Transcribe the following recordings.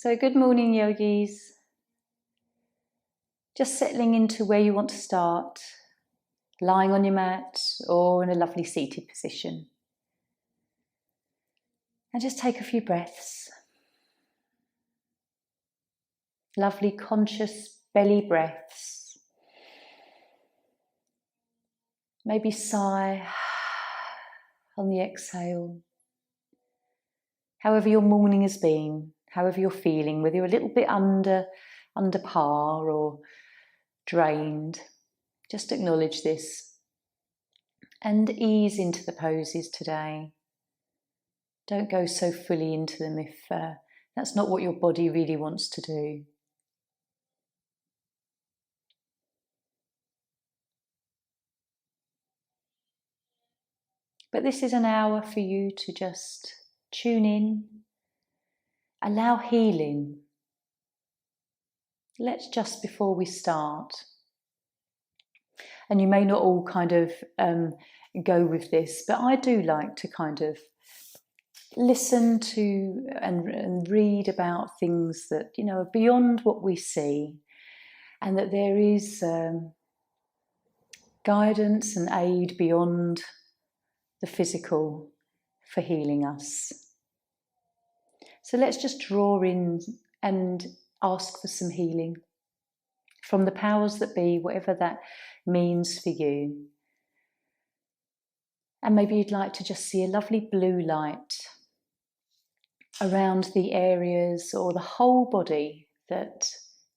So good morning, yogis. Just settling into where you want to start, lying on your mat or in a lovely seated position. And just take a few breaths. Lovely conscious belly breaths. Maybe sigh on the exhale. However your morning has been, however you're feeling, whether you're a little bit under par or drained, just acknowledge this and ease into the poses today. Don't go so fully into them if that's not what your body really wants to do. But this is an hour for you to just tune in, allow healing. Let's just before we start, and you may not all kind of go with this, but I do like to kind of listen to and read about things that, you know, are beyond what we see, and that there is guidance and aid beyond the physical for healing us. So let's just draw in and ask for some healing from the powers that be, whatever that means for you. And maybe you'd like to just see a lovely blue light around the areas or the whole body that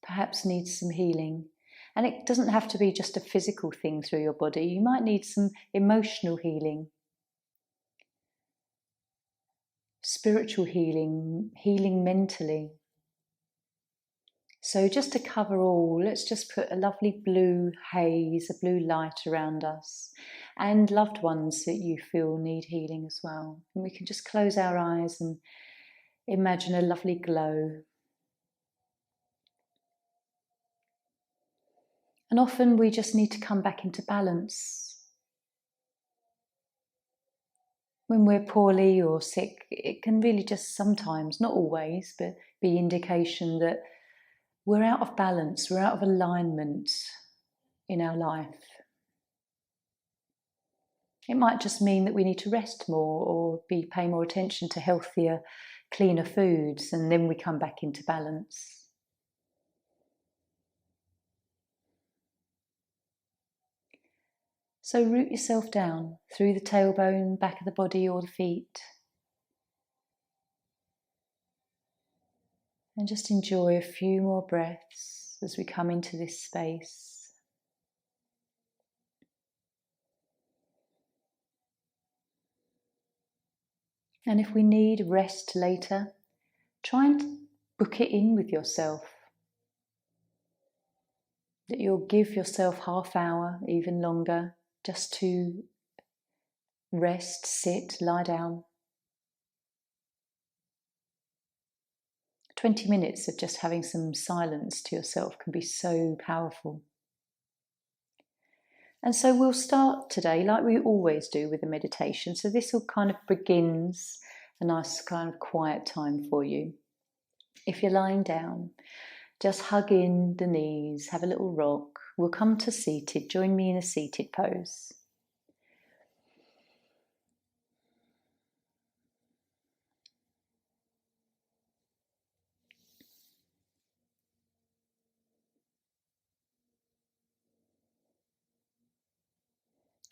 perhaps needs some healing. And it doesn't have to be just a physical thing through your body. You might need some emotional healing, spiritual healing, healing mentally. So just to cover all, let's just put a lovely blue haze, a blue light around us, and loved ones that you feel need healing as well. And we can just close our eyes and imagine a lovely glow. And often we just need to come back into balance. When we're poorly or sick, it can really just sometimes, not always, but be indication that we're out of balance, we're out of alignment in our life. It might just mean that we need to rest more or pay more attention to healthier, cleaner foods, and then we come back into balance. So root yourself down through the tailbone, back of the body or the feet. And just enjoy a few more breaths as we come into this space. And if we need rest later, try and book it in with yourself. That you'll give yourself half hour, even longer, just to rest, sit, lie down. 20 minutes of just having some silence to yourself can be so powerful. And so we'll start today like we always do with the meditation. So this all kind of begins a nice kind of quiet time for you. If you're lying down, just hug in the knees, have a little rock. We'll come to seated. Join me in a seated pose.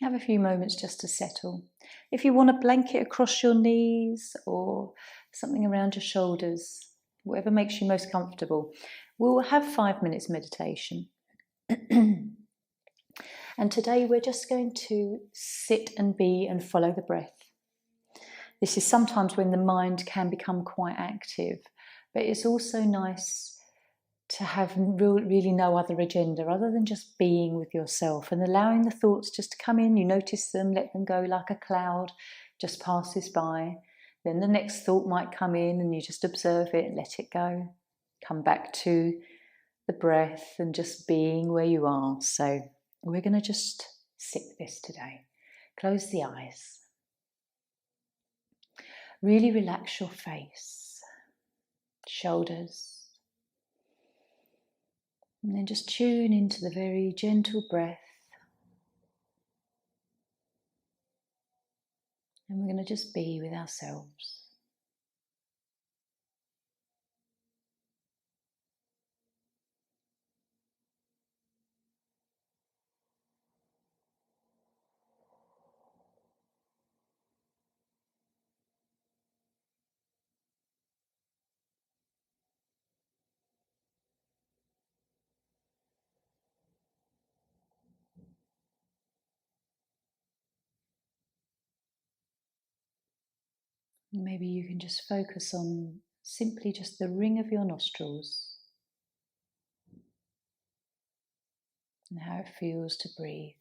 Have a few moments just to settle. If you want a blanket across your knees or something around your shoulders, whatever makes you most comfortable, we'll have 5 minutes meditation. And today we're just going to sit and be and follow the breath. This is sometimes when the mind can become quite active, but it's also nice to have really no other agenda other than just being with yourself and allowing the thoughts just to come in. You notice them, let them go like a cloud just passes by. Then the next thought might come in and you just observe it, let it go. Come back to the breath and just being where you are. So we're going to just sit this today. Close the eyes. Really relax your face. shoulders. And then just tune into the very gentle breath. And we're going to just be with ourselves. Maybe you can just focus on simply just the ring of your nostrils and how it feels to breathe.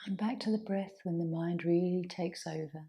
Come back to the breath when the mind really takes over.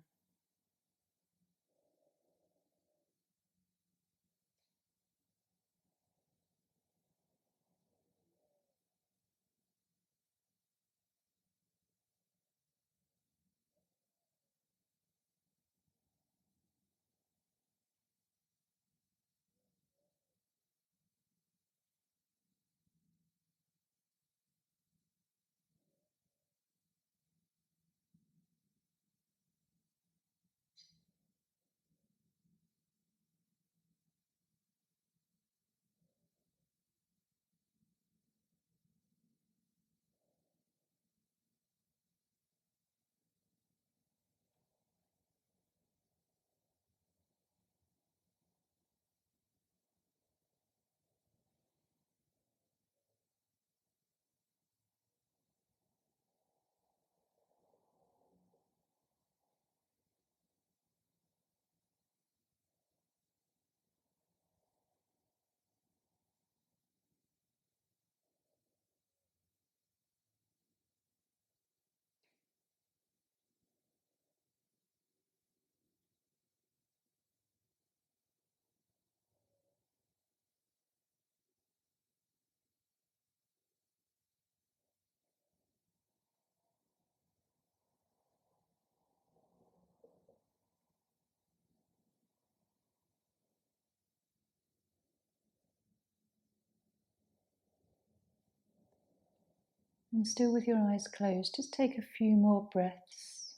And still with your eyes closed, just take a few more breaths.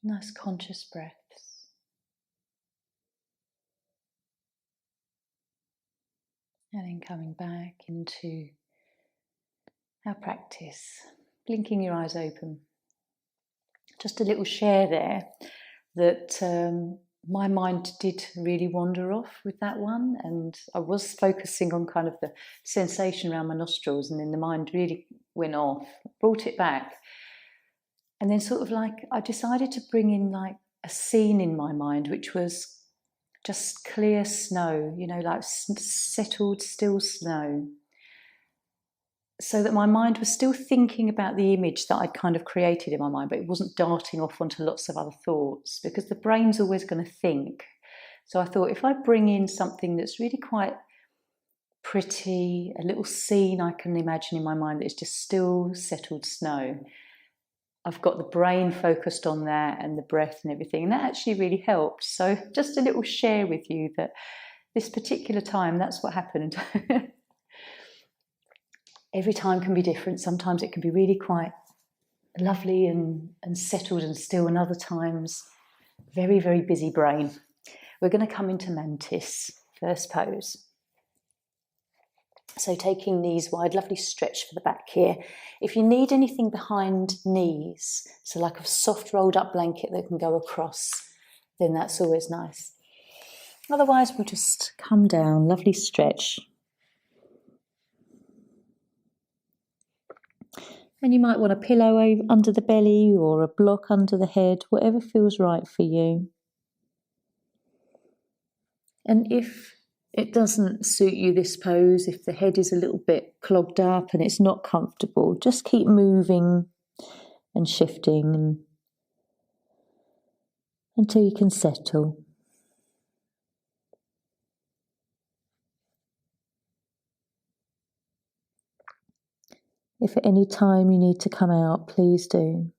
Nice conscious breaths. And then coming back into our practice, blinking your eyes open. Just a little share there that my mind did really wander off with that one, and I was focusing on kind of the sensation around my nostrils, and then the mind really went off, brought it back, and then sort of like I decided to bring in like a scene in my mind which was just clear snow, you know, like settled still snow, so that my mind was still thinking about the image that I'd kind of created in my mind, but it wasn't darting off onto lots of other thoughts, because the brain's always going to think. So I thought if I bring in something that's really quite pretty, a little scene I can imagine in my mind that is just still settled snow, I've got the brain focused on that and the breath and everything, and that actually really helped. So just a little share with you that this particular time, that's what happened. Every time can be different. Sometimes it can be really quite lovely and settled and still, and other times very, very busy brain. We're going to come into mantis, first pose. So taking knees wide, lovely stretch for the back here. If you need anything behind knees, so like a soft rolled up blanket that can go across, then that's always nice. Otherwise, we'll just come down, lovely stretch. And you might want a pillow under the belly or a block under the head, whatever feels right for you. And if it doesn't suit you, this pose, if the head is a little bit clogged up and it's not comfortable, just keep moving and shifting until you can settle. If at any time you need to come out, please do.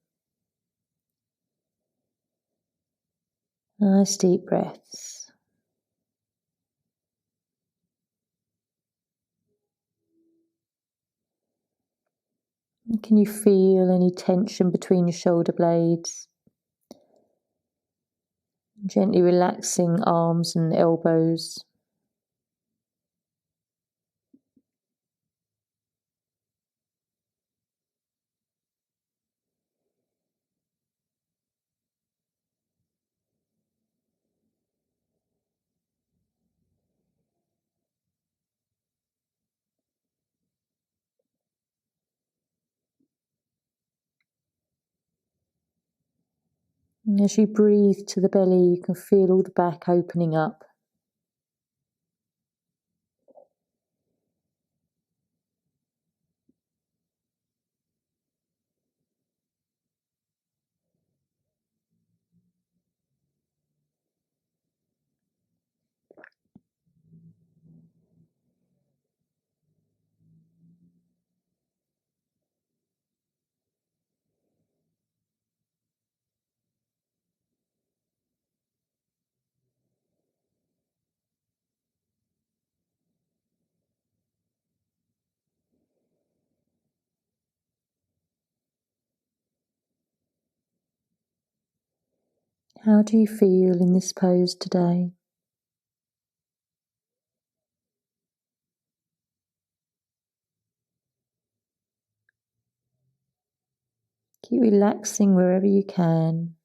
Nice deep breaths. Can you feel any tension between your shoulder blades? Gently relaxing arms and elbows. And as you breathe to the belly, you can feel all the back opening up. How do you feel in this pose today? Keep relaxing wherever you can.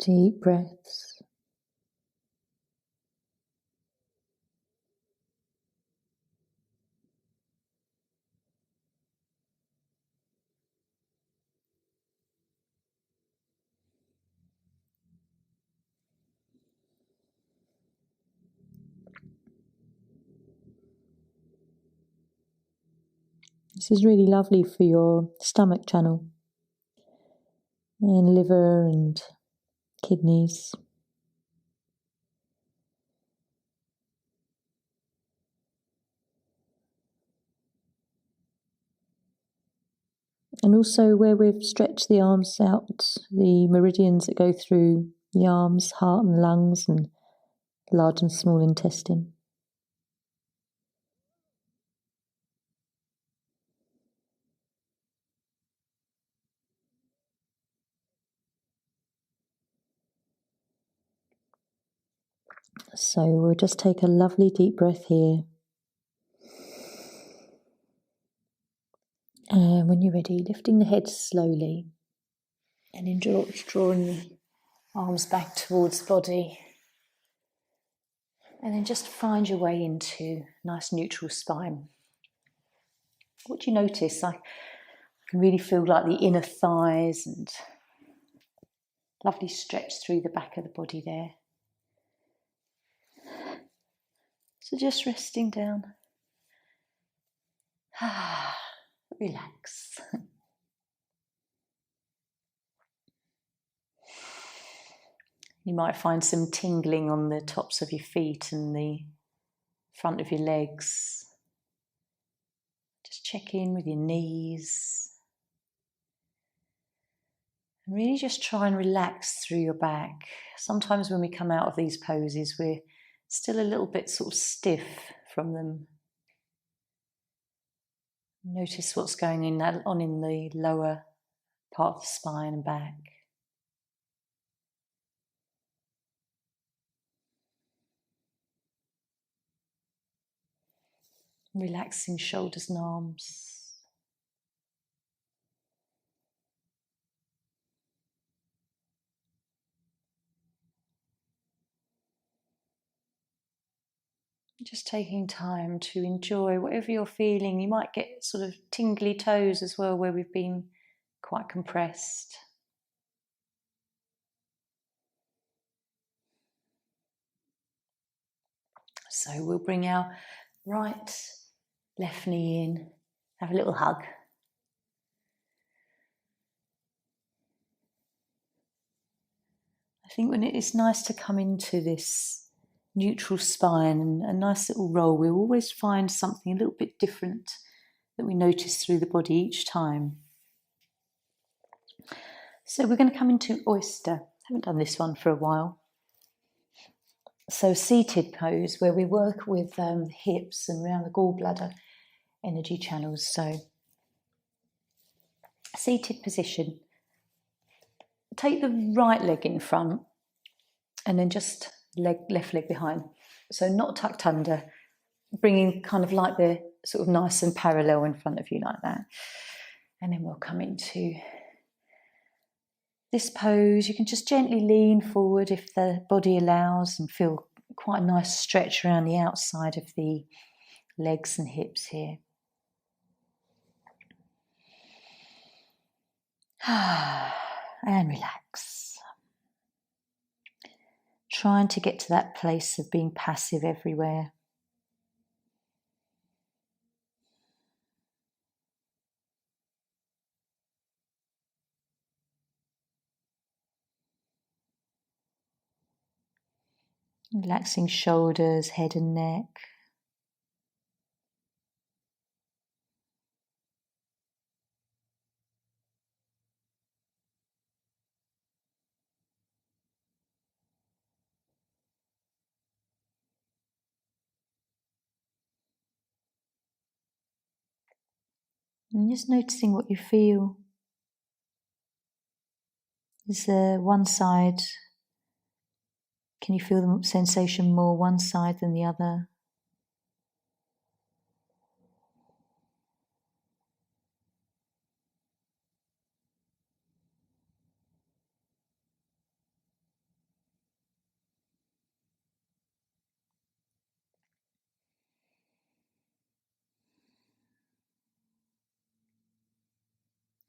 Deep breaths. This is really lovely for your stomach channel and liver and kidneys. And also where we've stretched the arms out, the meridians that go through the arms, heart and lungs and large and small intestine. So we'll just take a lovely deep breath here. And when you're ready, lifting the head slowly and drawing Arms back towards the body. And then just find your way into nice neutral spine. What do you notice? I can really feel like the inner thighs and lovely stretch through the back of the body there. So just resting down. Relax. You might find some tingling on the tops of your feet and the front of your legs. Just check in with your knees. And really just try and relax through your back. Sometimes when we come out of these poses, we're still a little bit sort of stiff from them. Notice what's going on in the lower part of the spine and back. Relaxing shoulders and arms. Just taking time to enjoy whatever you're feeling. You might get sort of tingly toes as well where we've been quite compressed. So we'll bring our right left knee in, have a little hug. I think when it's nice to come into this neutral spine and a nice little roll, we'll always find something a little bit different that we notice through the body each time. So we're going to come into oyster. Haven't done this one for a while. So seated pose where we work with hips and around the gallbladder energy channels. So seated position. Take the right leg in front and then just left leg behind. So not tucked under, bringing kind of like the sort of nice and parallel in front of you like that. And then we'll come into this pose. You can just gently lean forward if the body allows and feel quite a nice stretch around the outside of the legs and hips here. And relax. Trying to get to that place of being passive everywhere. Relaxing shoulders, head and neck. And just noticing what you feel. Is there one side, can you feel the sensation more one side than the other?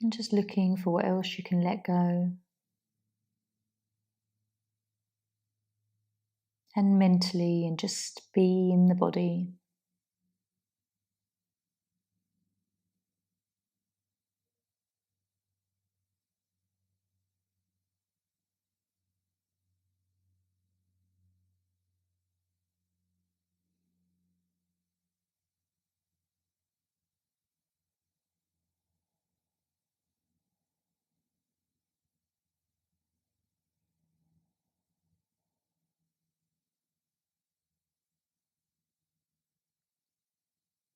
And just looking for what else you can let go. And mentally, and just be in the body.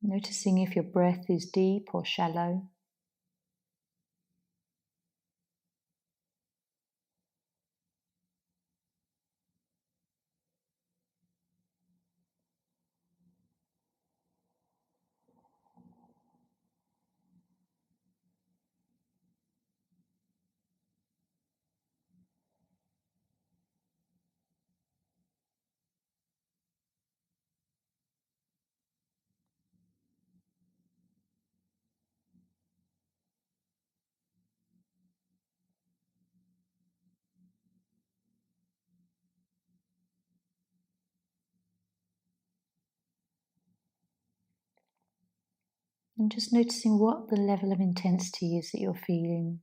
Noticing if your breath is deep or shallow. And just noticing what the level of intensity is that you're feeling.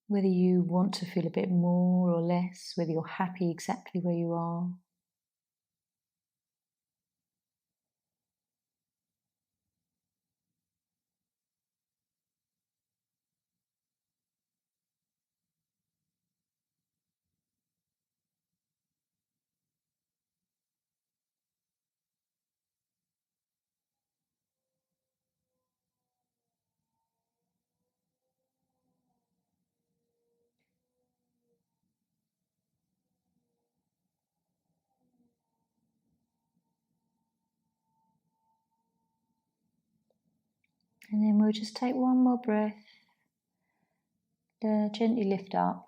Whether you want to feel a bit more or less, whether you're happy exactly where you are. And then we'll just take one more breath. Gently lift up.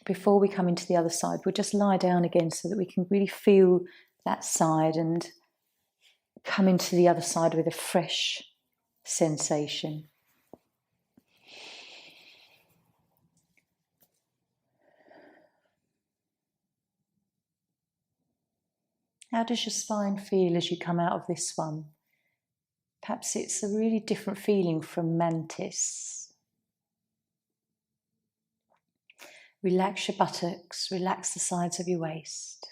Before we come into the other side, we'll just lie down again so that we can really feel that side and come into the other side with a fresh sensation. How does your spine feel as you come out of this one? Perhaps it's a really different feeling from mantis. Relax your buttocks, relax the sides of your waist.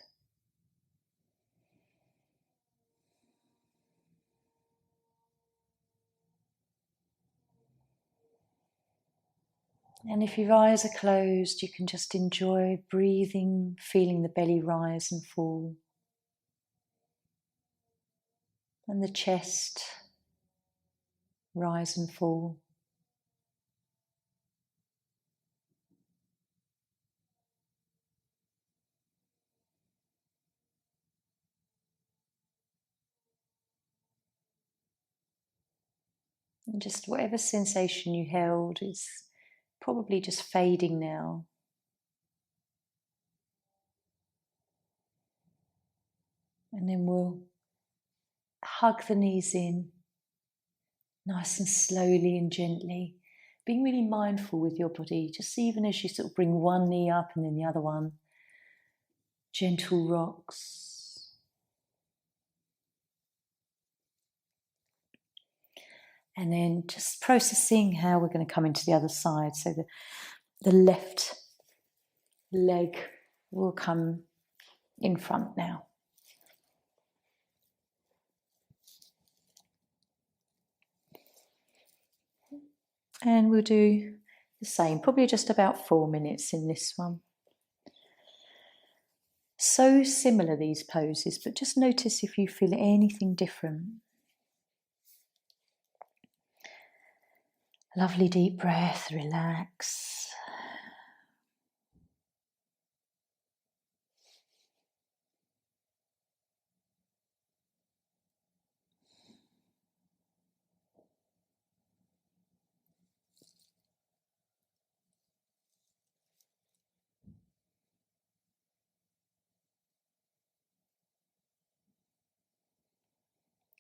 And if your eyes are closed, you can just enjoy breathing, feeling the belly rise and fall. And the chest rise and fall. And just whatever sensation you held is probably just fading now. And then we'll hug the knees in, nice and slowly and gently, being really mindful with your body, just even as you sort of bring one knee up and then the other one. Gentle rocks. And then just processing how we're going to come into the other side. So the left leg will come in front now. And we'll do the same, probably just about 4 minutes in this one. So similar, these poses, but just notice if you feel anything different. Lovely deep breath, relax.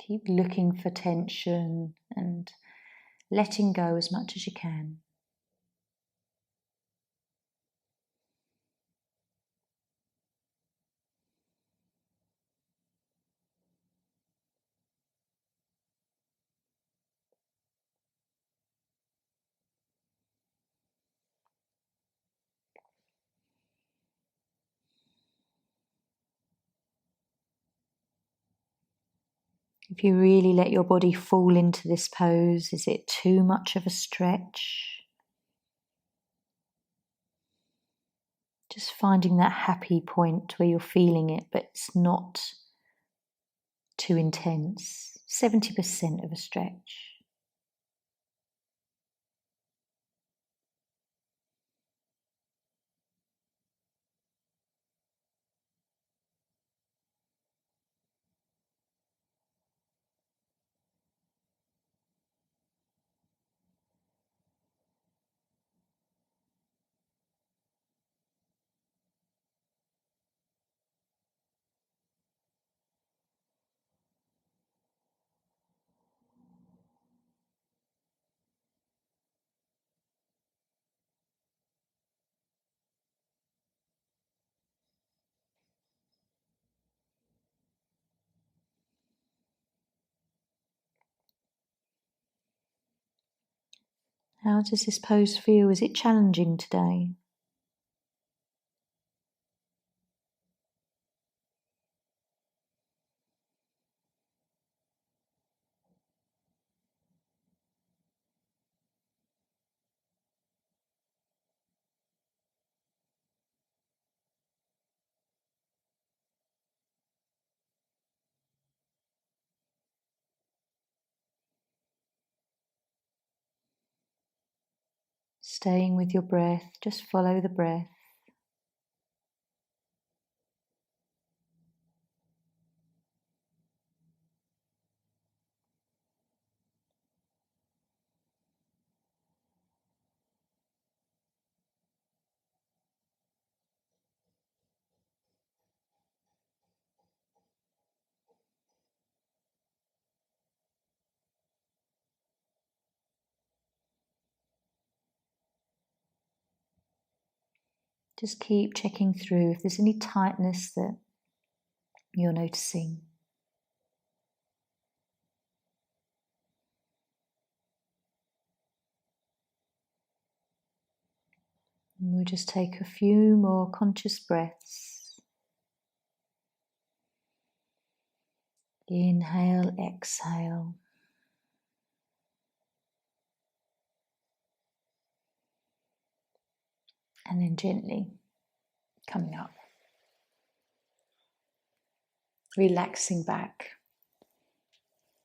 Keep looking for tension and letting go as much as you can. If you really let your body fall into this pose, is it too much of a stretch? Just finding that happy point where you're feeling it, but it's not too intense. 70% of a stretch. How does this pose feel? Is it challenging today? Staying with your breath, just follow the breath. Just keep checking through if there's any tightness that you're noticing. And we'll just take a few more conscious breaths. Inhale, exhale. And then gently coming up. Relaxing back.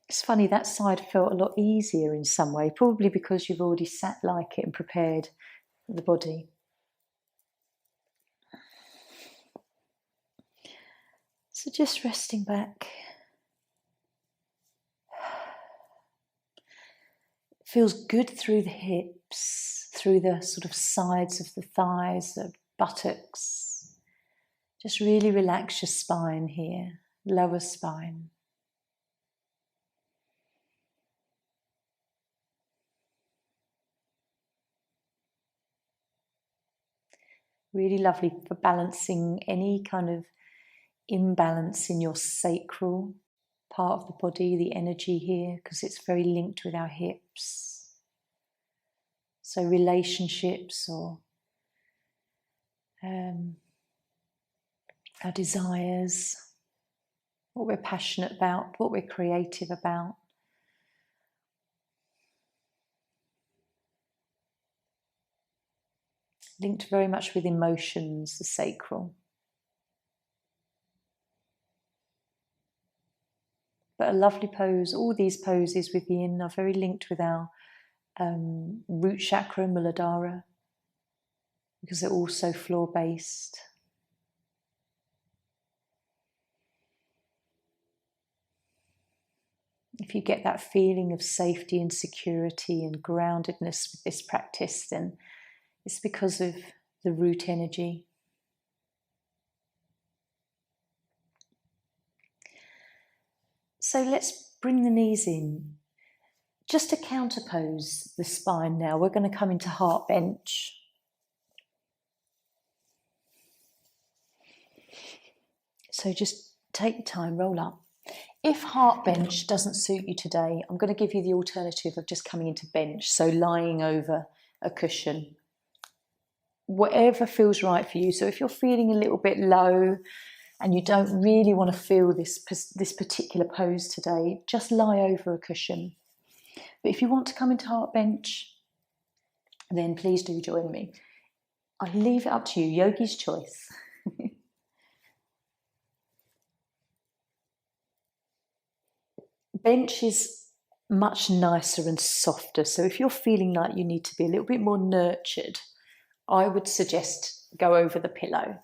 It's funny, that side felt a lot easier in some way, probably because you've already sat like it and prepared the body. So just resting back. Feels good through the hips, through the sort of sides of the thighs, the buttocks. Just really relax your spine here, lower spine. Really lovely for balancing any kind of imbalance in your sacral part of the body, the energy here, because it's very linked with our hips. So relationships or our desires, what we're passionate about, what we're creative about. Linked very much with emotions, the sacral. But a lovely pose, all these poses within are very linked with our root chakra, Muladhara, because they're also floor-based. If you get that feeling of safety and security and groundedness with this practice, then it's because of the root energy. So let's bring the knees in. Just to counterpose the spine now, we're going to come into heart bench. So just take your time, roll up. If heart bench doesn't suit you today, I'm going to give you the alternative of just coming into bench, so lying over a cushion. Whatever feels right for you. So if you're feeling a little bit low and you don't really want to feel this particular pose today, just lie over a cushion. But if you want to come into heart bench, then please do join me. I leave it up to you, yogi's choice. Bench is much nicer and softer. So if you're feeling like you need to be a little bit more nurtured, I would suggest go over the pillow.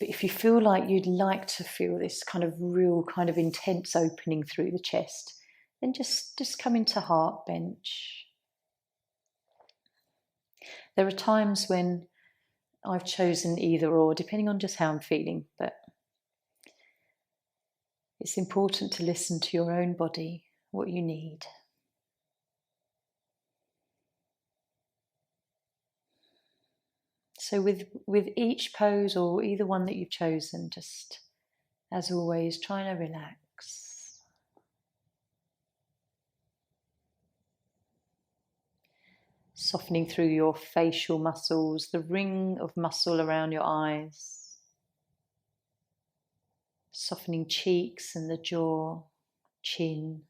But if you feel like you'd like to feel this kind of real kind of intense opening through the chest, then just come into heart bench. There are times when I've chosen either or, depending on just how I'm feeling, but it's important to listen to your own body, what you need. So with each pose or either one that you've chosen, just as always, trying to relax. Softening through your facial muscles, the ring of muscle around your eyes. Softening cheeks and the jaw, chin.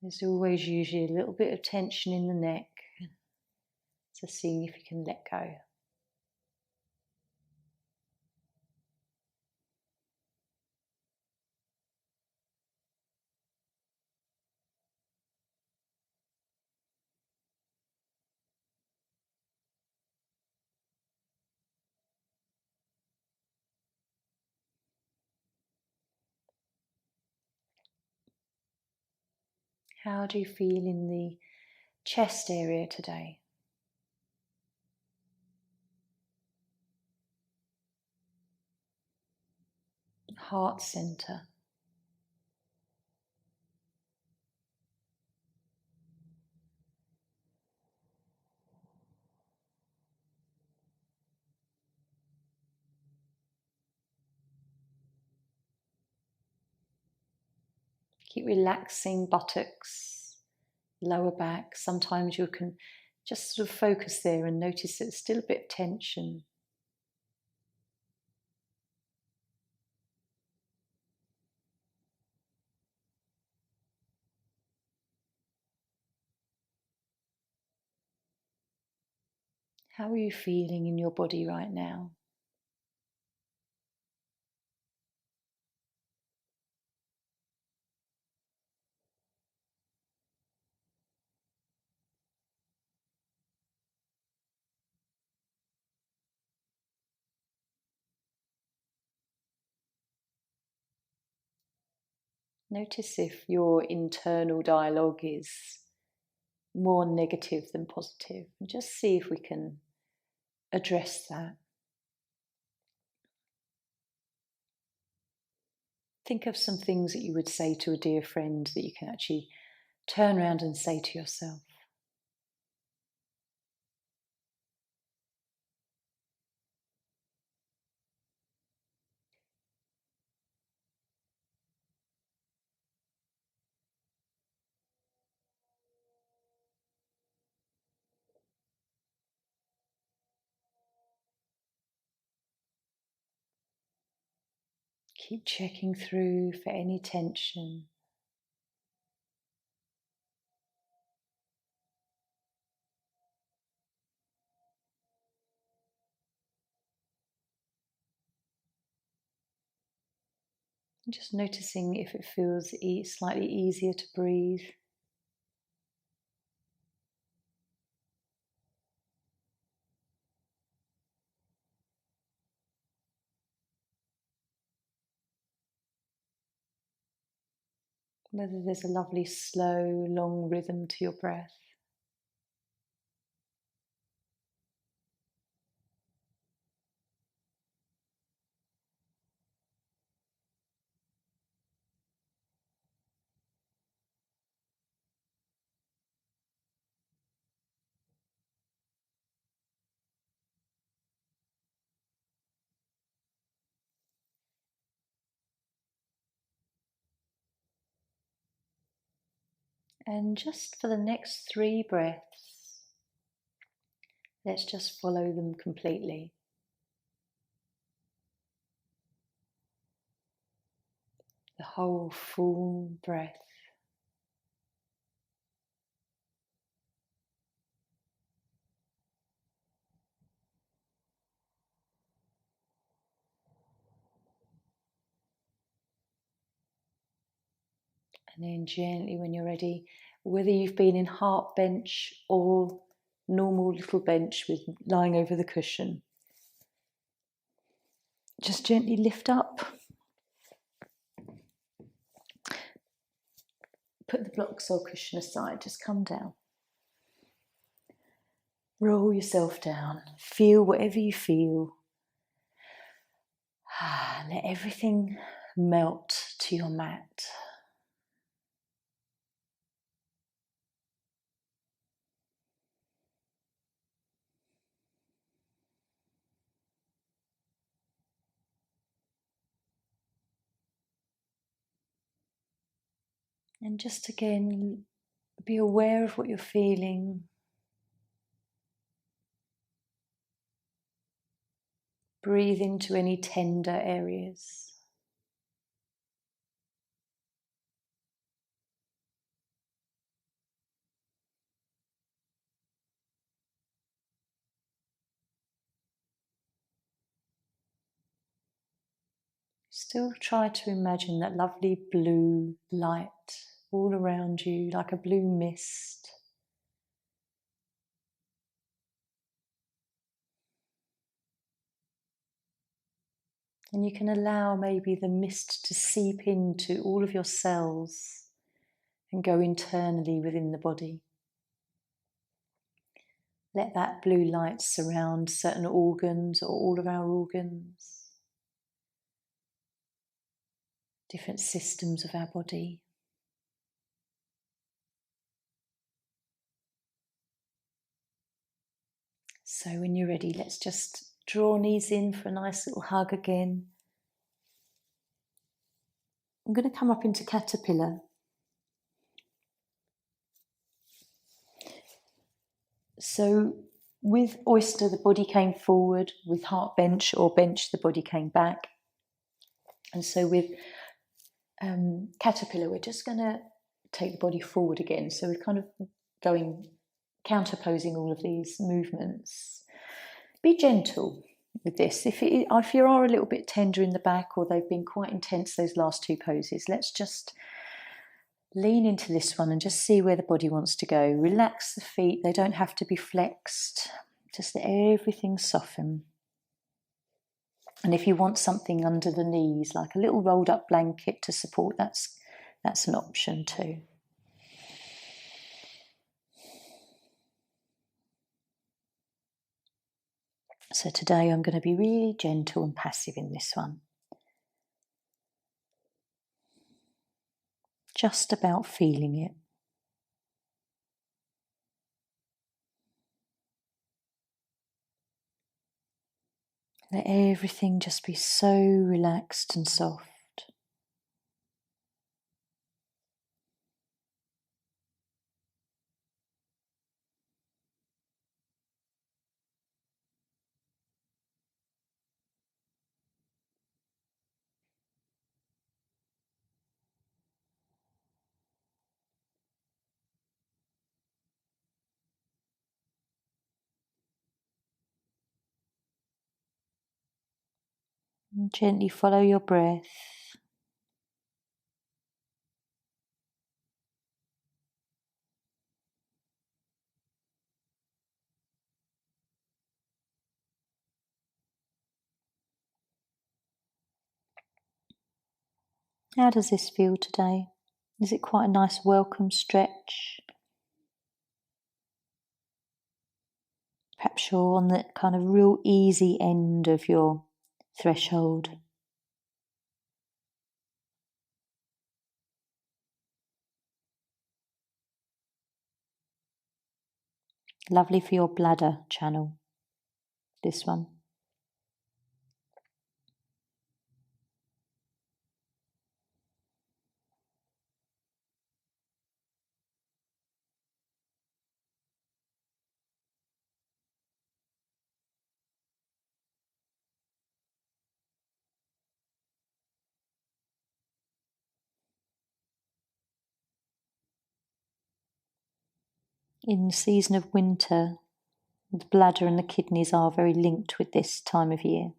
There's always usually a little bit of tension in the neck. So seeing if you can let go. How do you feel in the chest area today? Heart center. Keep relaxing buttocks, lower back. Sometimes you can just sort of focus there and notice there's still a bit of tension. How are you feeling in your body right now? Notice if your internal dialogue is more negative than positive, and just see if we can address that. Think of some things that you would say to a dear friend that you can actually turn around and say to yourself. Keep checking through for any tension. And just noticing if it feels slightly easier to breathe. Whether there's a lovely slow, long rhythm to your breath. And just for the next 3 breaths, let's just follow them completely. The whole full breath. And then gently, when you're ready, whether you've been in heart bench or normal little bench with lying over the cushion, just gently lift up. Put the blocks or cushion aside, just come down. Roll yourself down. Feel whatever you feel. Let everything melt to your mat. And just again, be aware of what you're feeling. Breathe into any tender areas. Still try to imagine that lovely blue light all around you, like a blue mist. And you can allow maybe the mist to seep into all of your cells and go internally within the body. Let that blue light surround certain organs or all of our organs, different systems of our body. So when you're ready, let's just draw knees in for a nice little hug again. I'm going to come up into caterpillar. So with oyster, the body came forward. With heart bench or bench, the body came back. And so with caterpillar, we're just going to take the body forward again. So we're kind of going, counterposing all of these movements. Be gentle with this. If you are a little bit tender in the back or they've been quite intense, those last two poses, let's just lean into this one and just see where the body wants to go. Relax the feet. They don't have to be flexed. Just let everything soften. And if you want something under the knees, like a little rolled up blanket to support, that's an option too. So today I'm going to be really gentle and passive in this one. Just about feeling it. Let everything just be so relaxed and soft. And gently follow your breath. How does this feel today? Is it quite a nice welcome stretch? Perhaps you're on the kind of real easy end of your threshold. Lovely for your bladder channel, this one. In the season of winter, the bladder and the kidneys are very linked with this time of year.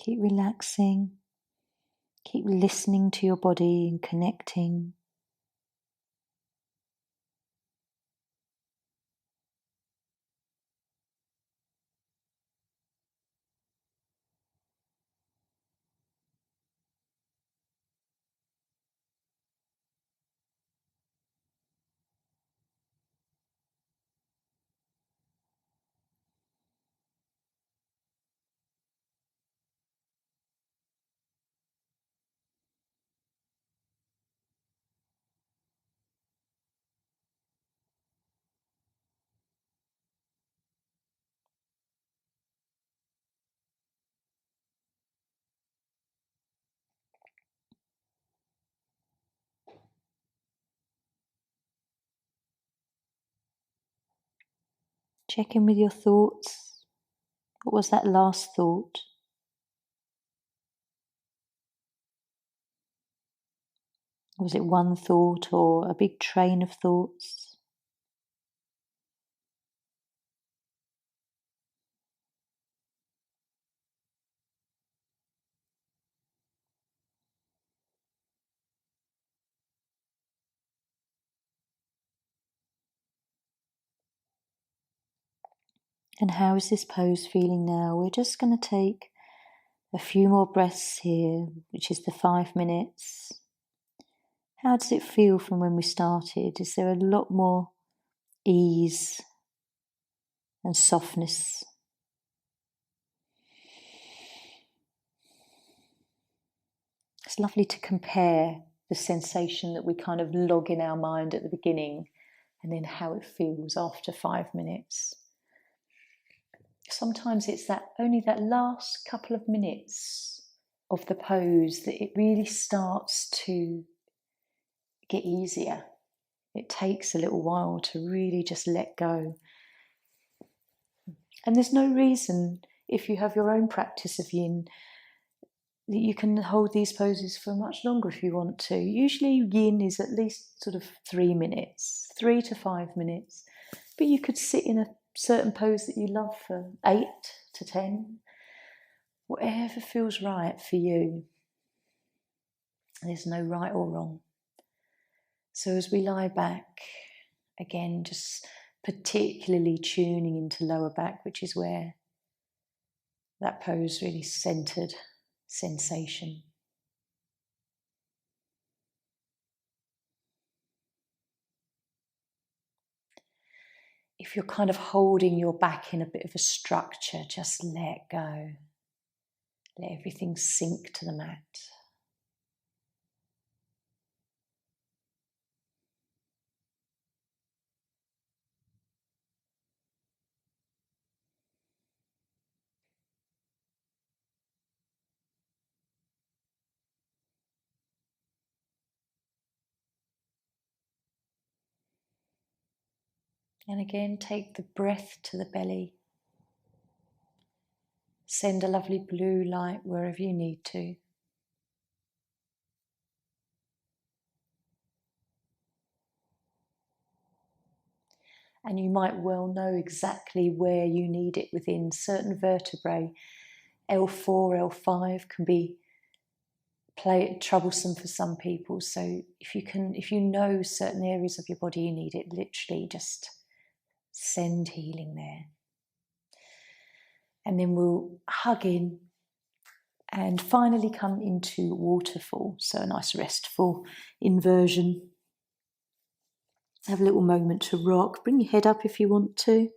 Keep relaxing. Keep listening to your body and connecting. Check in with your thoughts. What was that last thought? Was it one thought or a big train of thoughts? And how is this pose feeling now? We're just going to take a few more breaths here, which is the 5 minutes. How does it feel from when we started? Is there a lot more ease and softness? It's lovely to compare the sensation that we kind of log in our mind at the beginning and then how it feels after 5 minutes. Sometimes it's only that last couple of minutes of the pose that it really starts to get easier. It takes a little while to really just let go. And there's no reason, if you have your own practice of yin, that you can hold these poses for much longer if you want to. Usually yin is at least sort of 3 minutes, 3 to 5 minutes. But you could sit in a certain pose that you love for 8 to 10. Whatever feels right for you. There's no right or wrong. So as we lie back, again, just particularly tuning into lower back, which is where that pose really centered sensation. If you're kind of holding your back in a bit of a structure, just let go. Let everything sink to the mat. And again, take the breath to the belly. Send a lovely blue light wherever you need to. And you might well know exactly where you need it within certain vertebrae. L4, L5 can be troublesome for some people. So if you know certain areas of your body you need it, literally just send healing there. And then we'll hug in and finally come into waterfall. So a nice restful inversion. Have a little moment to rock. Bring your head up if you want to.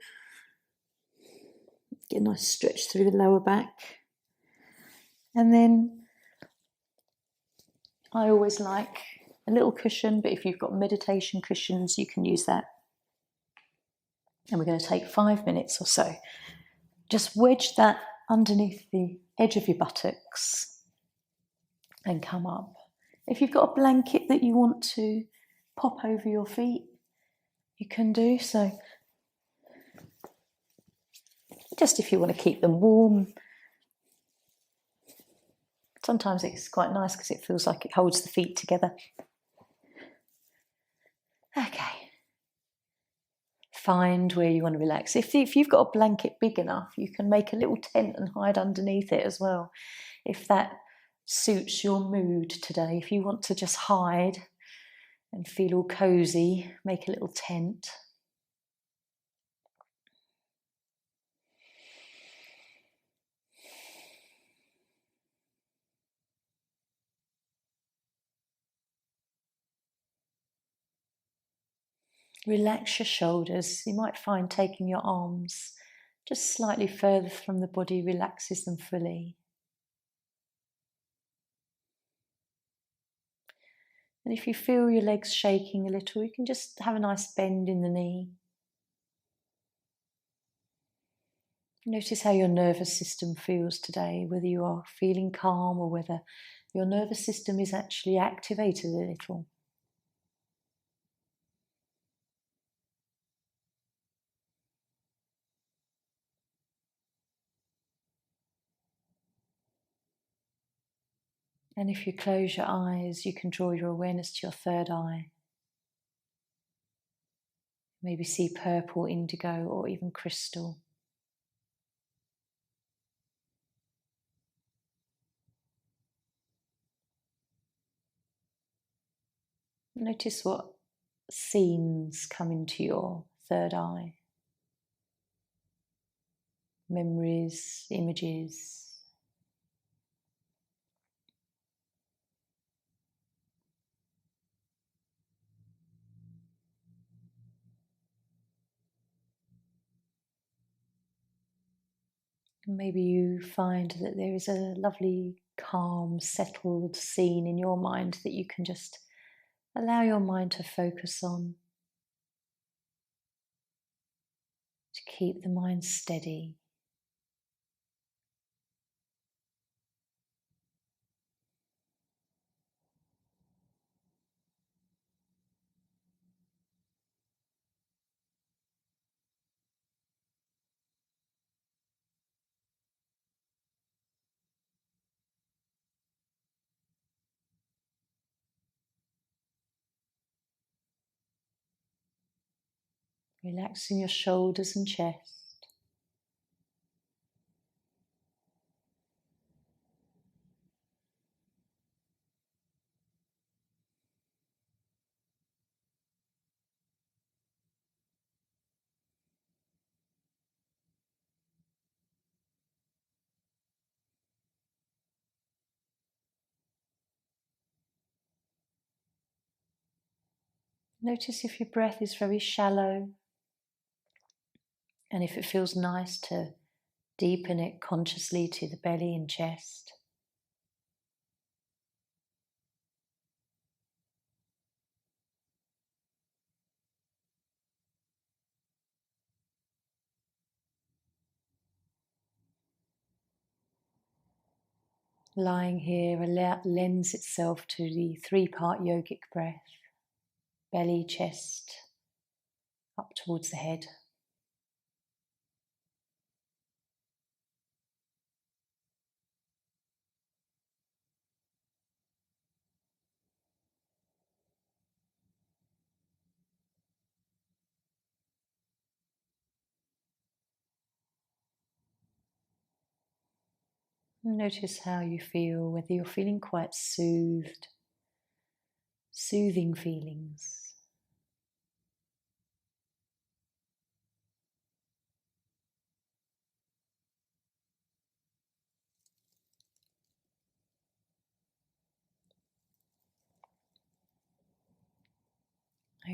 Get a nice stretch through the lower back. And then I always like a little cushion, but if you've got meditation cushions, you can use that. And we're going to take 5 minutes or so. Just wedge that underneath the edge of your buttocks and come up. If you've got a blanket that you want to pop over your feet, you can do so. Just if you want to keep them warm. Sometimes it's quite nice because it feels like it holds the feet together. Okay. Find where you want to relax. If you've got a blanket big enough, you can make a little tent and hide underneath it as well. If that suits your mood today, if you want to just hide and feel all cozy, make a little tent. Relax your shoulders. You might find taking your arms just slightly further from the body relaxes them fully. And if you feel your legs shaking a little, you can just have a nice bend in the knee. Notice how your nervous system feels today, whether you are feeling calm or whether your nervous system is actually activated a little. And if you close your eyes, you can draw your awareness to your third eye. Maybe see purple, indigo, or even crystal. Notice what scenes come into your third eye. Memories, images. Maybe you find that there is a lovely, calm, settled scene in your mind that you can just allow your mind to focus on, to keep the mind steady. Relaxing your shoulders and chest. Notice if your breath is very shallow, and if it feels nice to deepen it consciously to the belly and chest. Lying here lends itself to the three-part yogic breath. Belly, chest, up towards the head. Notice how you feel, whether you're feeling quite soothed, soothing feelings.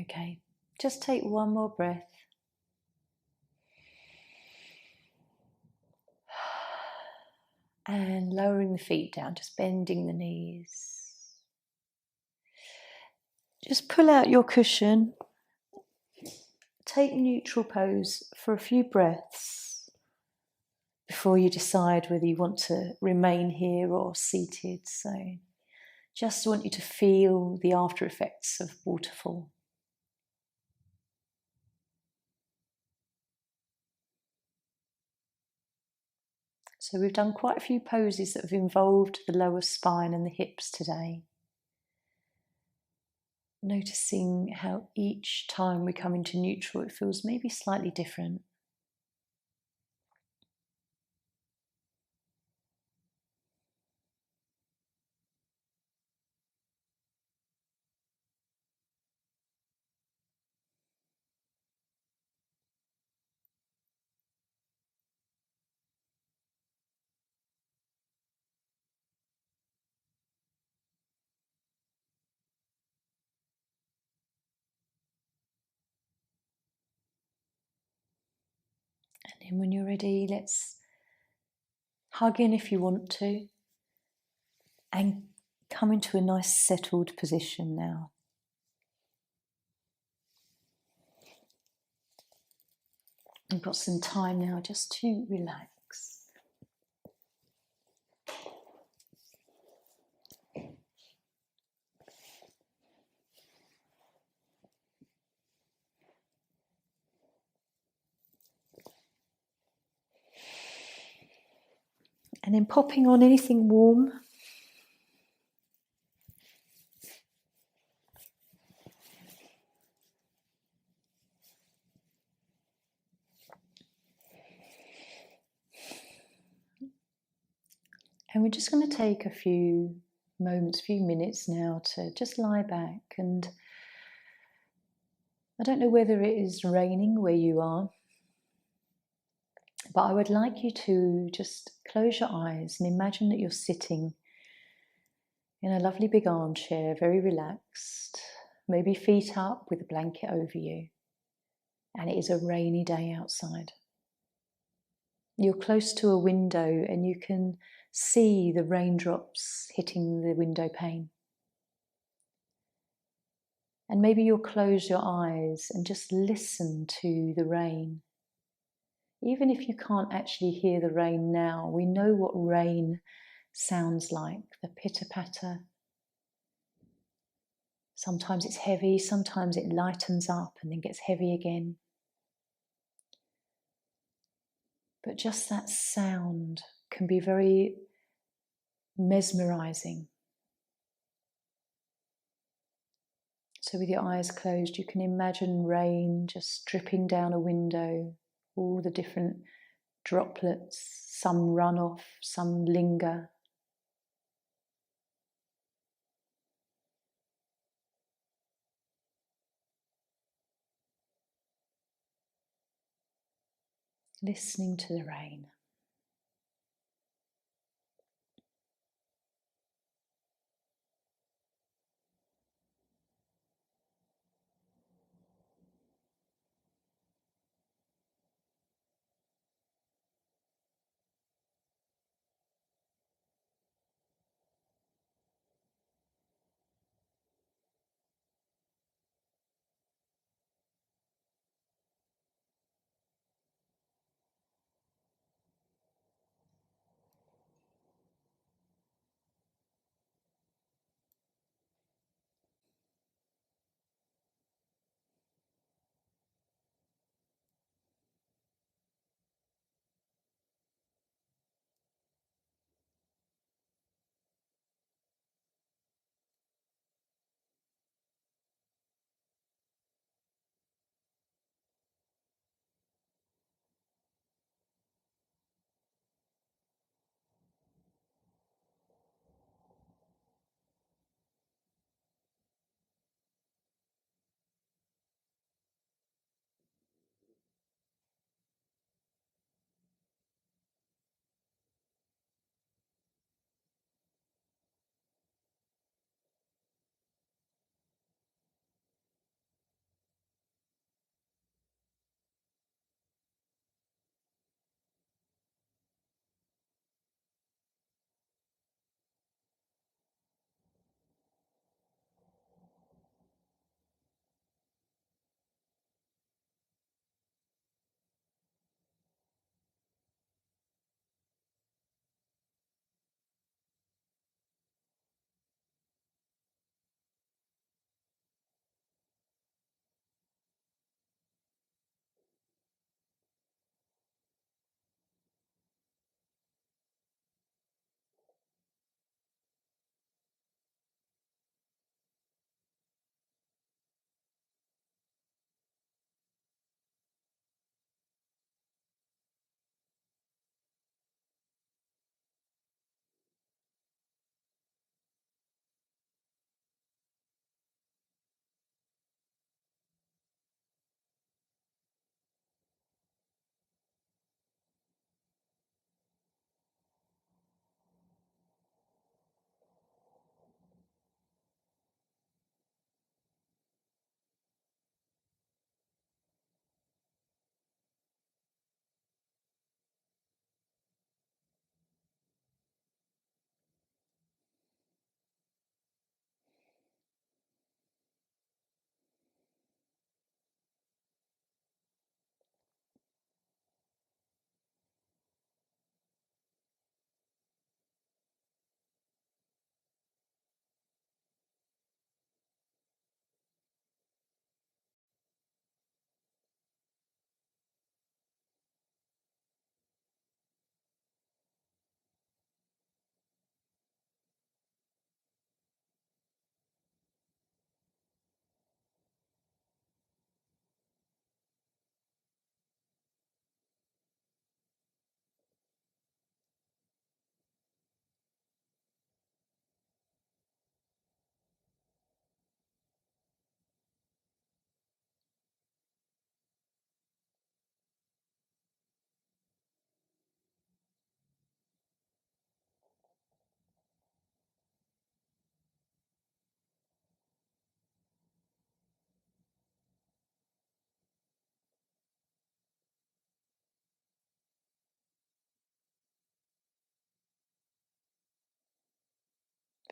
Okay, just take one more breath. And lowering the feet down, just bending the knees. Just pull out your cushion. Take neutral pose for a few breaths before you decide whether you want to remain here or seated. So just want you to feel the after effects of waterfall. So we've done quite a few poses that have involved the lower spine and the hips today. Noticing how each time we come into neutral, it feels maybe slightly different. And then when you're ready, let's hug in if you want to, and come into a nice settled position now. We've got some time now just to relax. And then popping on anything warm. And we're just going to take a few moments, few minutes now to just lie back. And I don't know whether it is raining where you are, but I would like you to just close your eyes and imagine that you're sitting in a lovely big armchair, very relaxed, maybe feet up with a blanket over you, and it is a rainy day outside. You're close to a window and you can see the raindrops hitting the window pane. And maybe you'll close your eyes and just listen to the rain. Even if you can't actually hear the rain now, we know what rain sounds like, the pitter-patter. Sometimes it's heavy, sometimes it lightens up and then gets heavy again. But just that sound can be very mesmerizing. So with your eyes closed, you can imagine rain just dripping down a window, all the different droplets, some run off, some linger. Listening to the rain.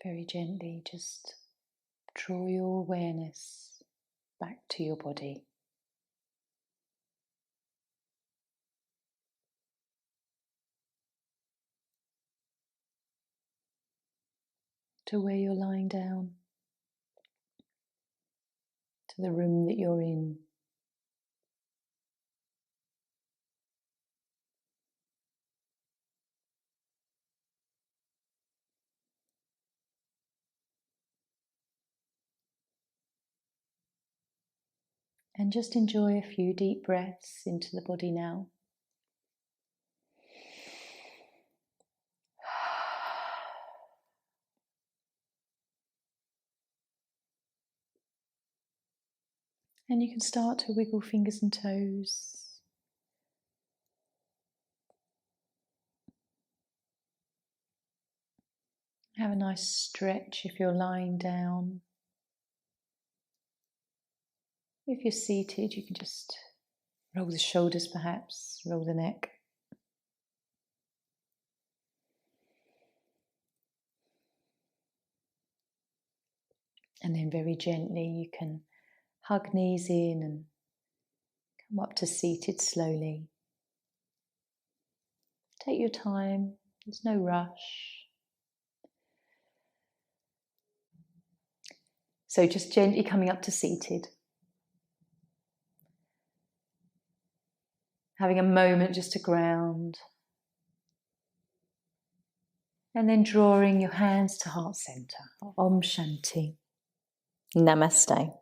Very gently, just draw your awareness back to your body. To where you're lying down, to the room that you're in. And just enjoy a few deep breaths into the body now. And you can start to wiggle fingers and toes. Have a nice stretch if you're lying down. If you're seated, you can just roll the shoulders perhaps, roll the neck. And then very gently you can hug knees in and come up to seated slowly. Take your time, there's no rush. So just gently coming up to seated. Having a moment just to ground. And then drawing your hands to heart center. Om Shanti. Namaste.